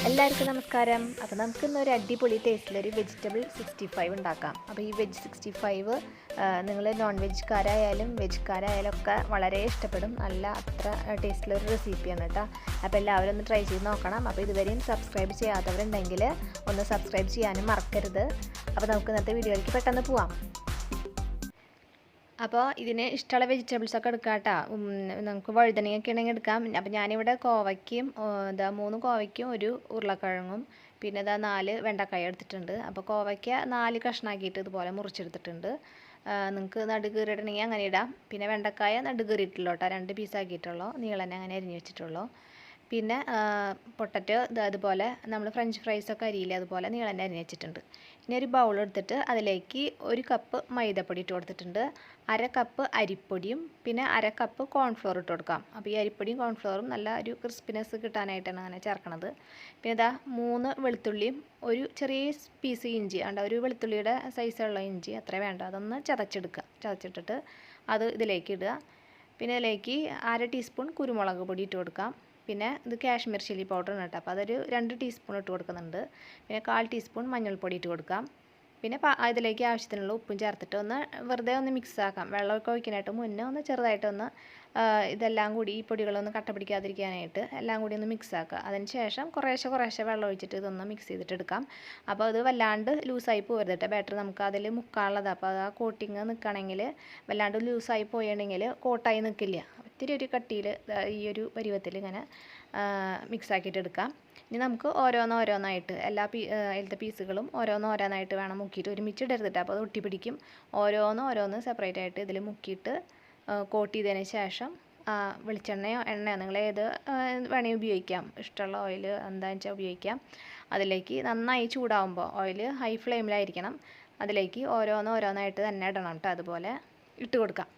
എല്ലാവർക്കും നമസ്കാരം. അപ്പോൾ നമുക്ക് ഇന്നൊരു അടിപൊളി ടേസ്റ്റിലൊരു വെജിറ്റബിൾ 65 ഉണ്ടാക്കാം. അപ്പോൾ ഈ വെജ് 65 നിങ്ങൾ നോൺ വെജ്ജുകാരായാലും വെജ്ജുകാരായാലും ഒക്കെ വളരെ ഇഷ്ടപ്പെടും. നല്ല അത്ര ടേസ്റ്റിലൊരു റെസിപ്പിയാണ് കേട്ടോ. അപ്പോൾ എല്ലാവരും ഒന്ന് ട്രൈ ചെയ്ത് നോക്കണം. അപ്പോൾ ഇതുവരെയും സബ്സ്ക്രൈബ് ചെയ്യാത്തവരുണ്ടെങ്കിൽ ഒന്ന് സബ്സ്ക്രൈബ് ചെയ്യാനും മറക്കരുത്. അപ്പോൾ നമുക്ക് ഇന്നത്തെ വീഡിയോയിലേക്ക് പെട്ടെന്ന് പോവാം. അപ്പോൾ ഇതിന് ഇഷ്ടമുള്ള വെജിറ്റബിൾസൊക്കെ എടുക്കാം കേട്ടോ. നമുക്ക് വഴുതനങ്ങയൊക്കെ ഉണ്ടെങ്കിൽ എടുക്കാം. അപ്പോൾ ഞാനിവിടെ കോവയ്ക്കും 3 കോവയ്ക്കും ഒരു ഉരുളക്കിഴങ്ങും പിന്നെ 4 വെണ്ടക്കായ എടുത്തിട്ടുണ്ട്. അപ്പോൾ കോവയ്ക്ക 4 കഷ്ണാക്കിയിട്ട് ഇതുപോലെ മുറിച്ചെടുത്തിട്ടുണ്ട്. നിങ്ങൾക്ക് നടുകീറിയിടണമെങ്കിൽ അങ്ങനെ ഇടാം. പിന്നെ വെണ്ടക്കായ നടുകീറിയിട്ടുള്ളൂ കേട്ടോ, 2 പീസാക്കിയിട്ടുള്ളൂ, നീളനെ അങ്ങനെ അരിഞ്ഞ് വെച്ചിട്ടുള്ളൂ. പിന്നെ പൊട്ടറ്റോ അതുപോലെ നമ്മൾ ഫ്രഞ്ച് ഫ്രൈസൊക്കെ അരിയില്ലേ അതുപോലെ നീളനെ അരിഞ്ഞ് വെച്ചിട്ടുണ്ട്. ഇനി ഒരു ബൗൾ എടുത്തിട്ട് അതിലേക്ക് 1 കപ്പ് മൈദപ്പൊടി ഇട്ട് കൊടുത്തിട്ടുണ്ട്, 1/2 കപ്പ് അരിപ്പൊടിയും പിന്നെ 1/2 കപ്പ് കോൺഫ്ലോർ ഇട്ട് കൊടുക്കാം. അപ്പോൾ ഈ അരിപ്പൊടിയും കോൺഫ്ലോറും നല്ല ഒരു ക്രിസ്പിനെസ് കിട്ടാനായിട്ടാണ് അങ്ങനെ ചേർക്കണത്. പിന്നെ 3 വെളുത്തുള്ളിയും ഒരു ചെറിയ പീസ് ഇഞ്ചി ഉണ്ട്, ഒരു വെളുത്തുള്ളിയുടെ സൈസുള്ള ഇഞ്ചി അത്ര വേണ്ട, അതൊന്ന് ചതച്ചിട്ടിട്ട് അത് ഇതിലേക്ക് ഇടുക. പിന്നെ ഇതിലേക്ക് 1/2 ടീസ്പൂൺ കുരുമുളക് പൊടി ഇട്ട് കൊടുക്കാം. പിന്നെ ഇത് കാശ്മീർ ചില്ലി പൗഡർ ആണ് കേട്ടോ, അപ്പോൾ അതൊരു 2 ടീസ്പൂൺ ഇട്ട് കൊടുക്കുന്നുണ്ട്. പിന്നെ 1/4 ടീസ്പൂൺ മഞ്ഞൾപ്പൊടി ഇട്ട് കൊടുക്കാം. പിന്നെ ഇതിലേക്ക് ആവശ്യത്തിനുള്ള ഉപ്പും ചേർത്തിട്ട് ഒന്ന് വെറുതെ ഒന്ന് മിക്സ് ആക്കാം. വെള്ളമൊക്കെ ഒഴിക്കാനായിട്ട് മുന്നേ ഒന്ന് ചെറുതായിട്ടൊന്ന് ഇതെല്ലാം കൂടി ഈ പൊടികളൊന്ന് കട്ട പിടിക്കാതിരിക്കാനായിട്ട് എല്ലാം കൂടി ഒന്ന് മിക്സ് ആക്കുക. അതിന് ശേഷം കുറേശ്ശെ വെള്ളം ഒഴിച്ചിട്ട് ഇതൊന്ന് മിക്സ് ചെയ്തിട്ടെടുക്കാം. അപ്പോൾ അത് വല്ലാണ്ട് ലൂസായി പോകരുത് കേട്ടോ, ബാറ്റർ നമുക്ക് അതിൽ മുക്കാനുള്ളത്. അപ്പോൾ അത് ആ കോട്ടിങ് നിൽക്കണമെങ്കിൽ വല്ലാണ്ട് ലൂസായി പോയിട്ടുണ്ടെങ്കിൽ കോട്ടായി നിൽക്കില്ല. ഇത്തിരി ഒരു കട്ടിയിൽ ഈ ഒരു പരുവത്തിൽ ഇങ്ങനെ മിക്സ് ആക്കിയിട്ട് എടുക്കാം. ഇനി നമുക്ക് ഓരോന്നായിട്ട് അതിലത്തെ പീസുകളും ഓരോന്നായിട്ട് വേണം മുക്കിയിട്ട് ഒരുമിച്ച് ഇടരുതിട്ട്, അപ്പോൾ അത് ഒട്ടിപ്പിടിക്കും. ഓരോന്ന് സെപ്പറേറ്റ് ആയിട്ട് ഇതിൽ മുക്കിയിട്ട് കോട്ട് ചെയ്തതിന് ശേഷം വെളിച്ചെണ്ണയോ എണ്ണയോ നിങ്ങൾ ഏത് വേണമെങ്കിൽ ഉപയോഗിക്കാം, ഇഷ്ടമുള്ള ഓയിൽ എന്താണെന്ന് വെച്ചാൽ ഉപയോഗിക്കാം. അതിലേക്ക് നന്നായി ചൂടാവുമ്പോൾ ഓയിൽ ഹൈ ഫ്ലെയിമിലായിരിക്കണം, അതിലേക്ക് ഓരോന്നായിട്ട് തന്നെ ഇടണം കേട്ടോ, അതുപോലെ ഇട്ട് കൊടുക്കാം.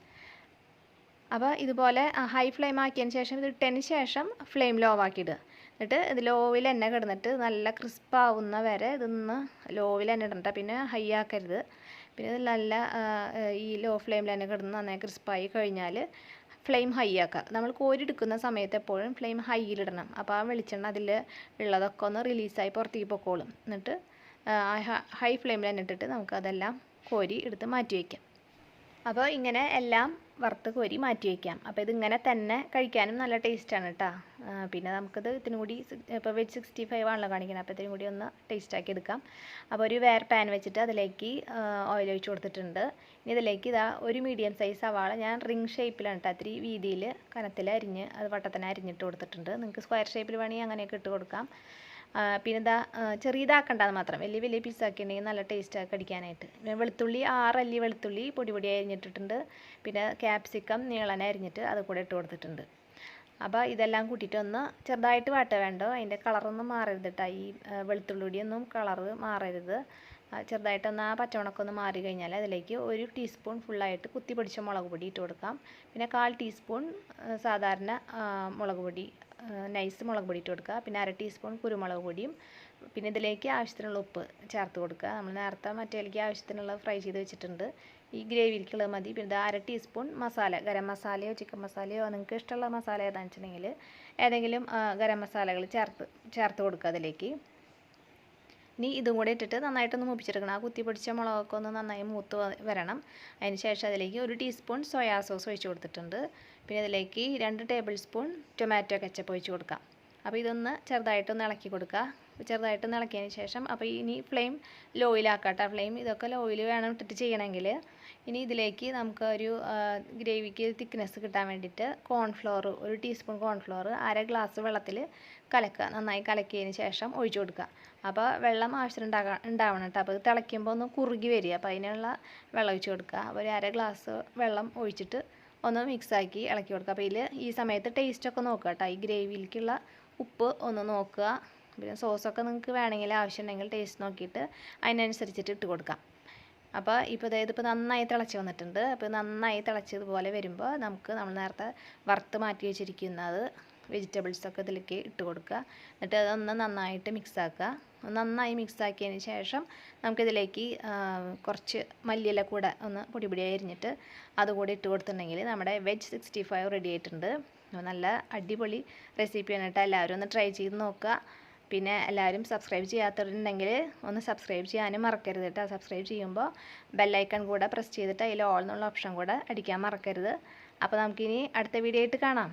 അപ്പോൾ ഇതുപോലെ ഹൈ ഫ്ലെയിം ആക്കിയതിന് ശേഷം ഇത് ഇട്ടതിന് ശേഷം ഫ്ലെയിം ലോ ആക്കിയിടുക. എന്നിട്ട് ഇത് ലോവിൽ തന്നെ കിടന്നിട്ട് നല്ല ക്രിസ്പാവുന്ന വരെ ഇതൊന്ന് ലോവിൽ തന്നെ ഇടണ്ട, പിന്നെ ഹൈ ആക്കരുത്. പിന്നെ ഇത് നല്ല ഈ ലോ ഫ്ലെയിമിൽ തന്നെ കിടന്ന് നന്നായി ക്രിസ്പായി കഴിഞ്ഞാൽ ഫ്ലെയിം ഹൈ ആക്കുക. നമ്മൾ കോരിയെടുക്കുന്ന സമയത്ത് എപ്പോഴും ഫ്ലെയിം ഹൈയിലിടണം. അപ്പോൾ ആ വെളിച്ചെണ്ണ അതിൽ ഉള്ളതൊക്കെ ഒന്ന് റിലീസായി പുറത്തേക്ക് പൊക്കോളും. എന്നിട്ട് ഹൈ ഫ്ലെയിമിൽ തന്നെ ഇട്ടിട്ട് നമുക്കതെല്ലാം കോരി എടുത്ത് മാറ്റി വയ്ക്കാം. അപ്പോൾ ഇങ്ങനെ എല്ലാം വറുത്ത് കോരി മാറ്റി വയ്ക്കാം. അപ്പോൾ ഇതിങ്ങനെ തന്നെ കഴിക്കാനും നല്ല ടേസ്റ്റാണ് കേട്ടോ. പിന്നെ നമുക്കിത് ഇതിനും കൂടി ഇപ്പോൾ വെജ് 65 ആണല്ലോ കാണിക്കുന്നത്, അപ്പോൾ ഇതിനും കൂടി ഒന്ന് ടേസ്റ്റാക്കി എടുക്കാം. അപ്പോൾ ഒരു വേറെ പാൻ വെച്ചിട്ട് അതിലേക്ക് ഓയിൽ ഒഴിച്ച് കൊടുത്തിട്ടുണ്ട്. ഇനി ഇതിലേക്ക് ഒരു മീഡിയം സൈസ് സവാള ഞാൻ റിംഗ് ഷേപ്പിലാണ് കേട്ടോ, ഇത്തിരി വീതിയിൽ കനത്തിൽ അരിഞ്ഞ് അത് വട്ടത്തിന് അരിഞ്ഞിട്ട് കൊടുത്തിട്ടുണ്ട്. നിങ്ങൾക്ക് സ്ക്വയർ ഷേപ്പിൽ വേണമെങ്കിൽ അങ്ങനെയൊക്കെ ഇട്ട് കൊടുക്കാം. പിന്നെ ചെറിയതാക്കേണ്ടത് മാത്രം, വലിയ പീസാക്കിയിട്ടുണ്ടെങ്കിൽ നല്ല ടേസ്റ്റ് കടിക്കാനായിട്ട്. പിന്നെ വെളുത്തുള്ളി 6 അല്ലി വെളുത്തുള്ളി പൊടി അരിഞ്ഞിട്ടിട്ടുണ്ട്. പിന്നെ ക്യാപ്സിക്കം നീളനെ അരിഞ്ഞിട്ട് അത് കൂടെ ഇട്ട് കൊടുത്തിട്ടുണ്ട്. അപ്പോൾ ഇതെല്ലാം കൂട്ടിയിട്ട് ഒന്ന് ചെറുതായിട്ട് വാട്ട വേണ്ടോ, അതിൻ്റെ കളറൊന്നും മാറരുത് കേട്ടോ, ഈ വെളുത്തുള്ളിയൊന്നും കളറ് മാറരുത്. ചെറുതായിട്ടൊന്ന് ആ പച്ചമുളകൊന്ന് മാറി കഴിഞ്ഞാൽ അതിലേക്ക് 1 ടീസ്പൂൺ ഫുള്ളായിട്ട് കുത്തി പൊടിച്ച മുളക് പൊടി ഇട്ട് കൊടുക്കാം. പിന്നെ 1/4 ടീസ്പൂൺ സാധാരണ മുളക് പൊടി നൈസ് മുളക് പൊടി ഇട്ട് കൊടുക്കുക. പിന്നെ 1/2 ടീസ്പൂൺ കുരുമുളക് പൊടിയും പിന്നെ ഇതിലേക്ക് ആവശ്യത്തിനുള്ള ഉപ്പ് ചേർത്ത് കൊടുക്കുക. നമ്മൾ നേരത്തെ മറ്റേലേക്ക് ആവശ്യത്തിനുള്ള ഫ്രൈ ചെയ്ത് വെച്ചിട്ടുണ്ട്, ഈ ഗ്രേവിക്കുള്ളത് മതി. പിന്നെ 1/2 ടീസ്പൂൺ മസാല, ഗരം മസാലയോ ചിക്കൻ മസാലയോ നിങ്ങൾക്ക് ഇഷ്ടമുള്ള മസാല ഏതാണെന്ന് വെച്ചിട്ടുണ്ടെങ്കിൽ ഏതെങ്കിലും ഗരം മസാലകൾ ചേർത്ത് കൊടുക്കുക അതിലേക്ക്. ഇനി ഇതും കൂടെ ഇട്ടിട്ട് നന്നായിട്ടൊന്ന് മൂപ്പിച്ചെടുക്കണം. ആ കുത്തി പൊടിച്ച മുളകൊക്കെ ഒന്ന് നന്നായി മൂത്ത് വരണം. അതിന് ശേഷം അതിലേക്ക് 1 ടീസ്പൂൺ സോയാ സോസ് ഒഴിച്ച് കൊടുത്തിട്ടുണ്ട്. പിന്നെ അതിലേക്ക് 2 ടേബിൾ സ്പൂൺ ടൊമാറ്റോ കെച്ചപ്പ് ഒഴിച്ച് കൊടുക്കാം. അപ്പോൾ ഇതൊന്ന് ചെറുതായിട്ടൊന്ന് ഇളക്കി കൊടുക്കുക. ചെറുതായിട്ടൊന്ന് ഇളക്കിയതിന് ശേഷം അപ്പോൾ ഇനി ഫ്ലെയിം ലോയിലാക്കാട്ടോ, ഫ്ലെയിം ഇതൊക്കെ ലോയിൽ വേണം ഇട്ടിട്ട് ചെയ്യണമെങ്കിൽ. ഇനി ഇതിലേക്ക് നമുക്ക് ഒരു ഗ്രേവിക്ക് തിക്നെസ് കിട്ടാൻ വേണ്ടിയിട്ട് കോൺഫ്ലോർ 1 ടീസ്പൂൺ കോൺഫ്ലോർ 1/2 ഗ്ലാസ് വെള്ളത്തിൽ കലക്കുക. നന്നായി കലക്കിയതിന് ശേഷം ഒഴിച്ചു കൊടുക്കുക. അപ്പോൾ വെള്ളം ആവശ്യം ഉണ്ടാവണം കേട്ടോ, അപ്പോൾ ഇത് തിളയ്ക്കുമ്പോൾ ഒന്ന് കുറുകി വരിക, അപ്പോൾ അതിനുള്ള വെള്ളം ഒഴിച്ച് കൊടുക്കുക. അപ്പോൾ 1/2 ഗ്ലാസ് വെള്ളം ഒഴിച്ചിട്ട് ഒന്ന് മിക്സാക്കി ഇളക്കി കൊടുക്കുക. അപ്പോൾ ഈ സമയത്ത് ടേസ്റ്റൊക്കെ നോക്കുക കേട്ടോ, ഈ ഗ്രേവിയിലേക്കുള്ള ഉപ്പ് ഒന്ന് നോക്കുക. പിന്നെ സോസൊക്കെ നിങ്ങൾക്ക് വേണമെങ്കിൽ ആവശ്യമുണ്ടെങ്കിൽ ടേസ്റ്റ് നോക്കിയിട്ട് അതിനനുസരിച്ചിട്ട് ഇട്ട് കൊടുക്കാം. അപ്പോൾ ഇതിപ്പോൾ നന്നായി തിളച്ച് വന്നിട്ടുണ്ട്. അപ്പോൾ നന്നായി തിളച്ചതുപോലെ വരുമ്പോൾ നമ്മൾ നേരത്തെ വറുത്ത് മാറ്റി വെച്ചിരിക്കുന്നത് വെജിറ്റബിൾസൊക്കെ ഇതിലേക്ക് ഇട്ട് കൊടുക്കുക. എന്നിട്ട് അതൊന്ന് നന്നായിട്ട് മിക്സാക്കുക. നന്നായി മിക്സാക്കിയതിന് ശേഷം നമുക്കിതിലേക്ക് കുറച്ച് മല്ലിയില കൂടെ ഒന്ന് പൊടിയായി അരിഞ്ഞിട്ട് അതുകൂടി ഇട്ട് കൊടുത്തിട്ടുണ്ടെങ്കിൽ നമ്മുടെ വെജ് 65 റെഡി ആയിട്ടുണ്ട്. നല്ല അടിപൊളി റെസിപ്പിയാണ് കേട്ടോ, എല്ലാവരും ഒന്ന് ട്രൈ ചെയ്ത് നോക്കുക. പിന്നെ എല്ലാവരും സബ്സ്ക്രൈബ് ചെയ്യാത്തവരുണ്ടെങ്കിൽ ഒന്ന് സബ്സ്ക്രൈബ് ചെയ്യാനും മറക്കരുത് കേട്ടോ. സബ്സ്ക്രൈബ് ചെയ്യുമ്പോൾ ബെല്ലൈക്കൺ കൂടെ പ്രസ് ചെയ്തിട്ട് അതിൽ ഓൾ എന്നുള്ള ഓപ്ഷൻ കൂടെ അടിക്കാൻ മറക്കരുത്. അപ്പോൾ നമുക്കിനി അടുത്ത വീഡിയോ ആയിട്ട് കാണാം.